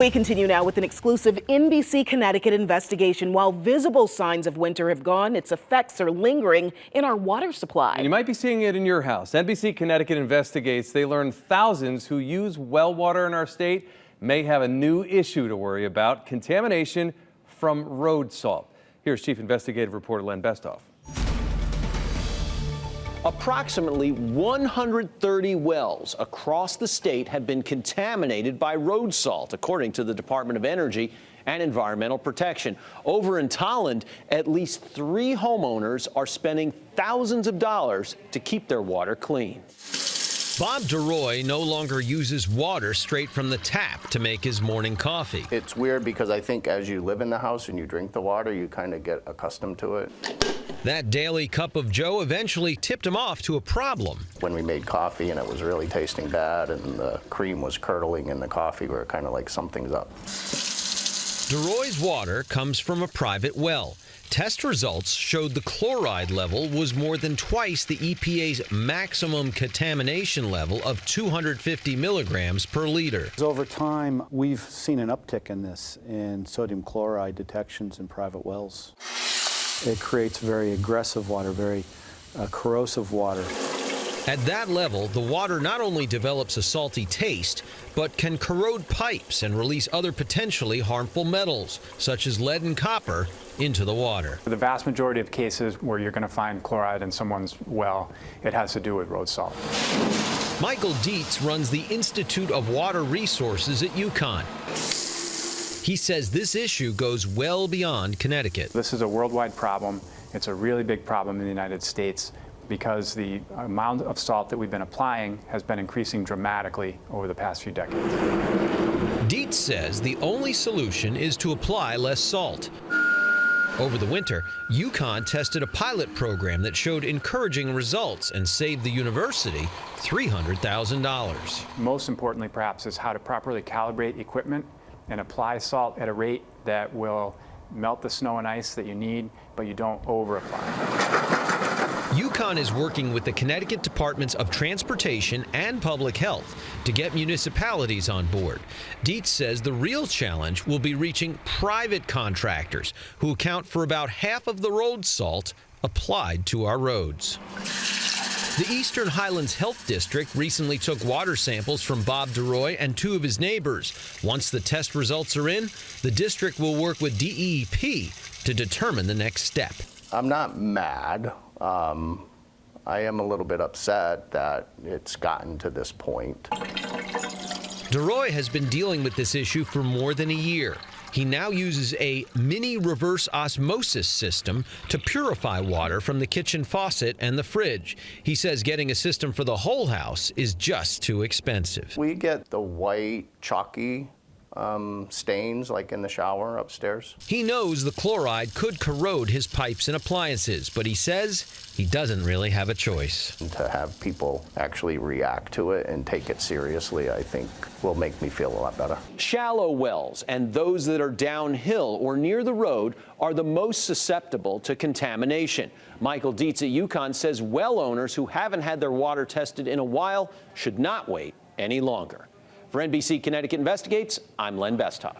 We continue now with an exclusive NBC Connecticut investigation. While visible signs of winter have gone, its effects are lingering in our water supply. And you might be seeing it in your house. NBC Connecticut investigates. They learn thousands who use well water in our state may have a new issue to worry about: contamination from road salt. Here's Chief Investigative Reporter Len Bestoff. Approximately 130 wells across the state have been contaminated by road salt, according to the Department of Energy and Environmental Protection. Over in Tolland, at least 3 homeowners are spending thousands of dollars to keep their water clean. Bob DeRoy no longer uses water straight from the tap to make his morning coffee. It's weird because I think as you live in the house and you drink the water, you kind of get accustomed to it. That daily cup of joe eventually tipped him off to a problem. When we made coffee and it was really tasting bad and the cream was curdling in the coffee, we were kind of like, something's up. DeRoy's water comes from a private well. Test results showed the chloride level was more than twice the EPA's maximum contamination level of 250 milligrams per liter. Over time, we've seen an uptick in sodium chloride detections in private wells. It creates very aggressive water, very corrosive water. At that level, the water not only develops a salty taste, but can corrode pipes and release other potentially harmful metals, such as lead and copper, into the water. For the vast majority of cases where you're going to find chloride in someone's well, it has to do with road salt. Michael Dietz runs the Institute of Water Resources at UConn. He says this issue goes well beyond Connecticut. This is a worldwide problem. It's a really big problem in the United States because the amount of salt that we've been applying has been increasing dramatically over the past few decades. Dietz says the only solution is to apply less salt. Over the winter, UConn tested a pilot program that showed encouraging results and saved the university $300,000. Most importantly, perhaps, is how to properly calibrate equipment and apply salt at a rate that will melt the snow and ice that you need, but you don't over-apply. UConn is working with the Connecticut Departments of Transportation and Public Health to get municipalities on board. Dietz says the real challenge will be reaching private contractors who account for about half of the road salt applied to our roads. The Eastern Highlands Health District recently took water samples from Bob DeRoy and 2 of his neighbors. Once the test results are in, the district will work with DEP to determine the next step. I'm not mad. I am a little bit upset that it's gotten to this point. DeRoy has been dealing with this issue for more than a year. He now uses a mini reverse osmosis system to purify water from the kitchen faucet and the fridge. He says getting a system for the whole house is just too expensive. We get the white, chalky stains like in the shower upstairs. He knows the chloride could corrode his pipes and appliances, but he says he doesn't really have a choice. To have people actually react to it and take it seriously, I think, will make me feel a lot better. Shallow wells and those that are downhill or near the road are the most susceptible to contamination. Michael Dietz at UConn says well owners who haven't had their water tested in a while should not wait any longer. For NBC Connecticut Investigates, I'm Len Bestoff.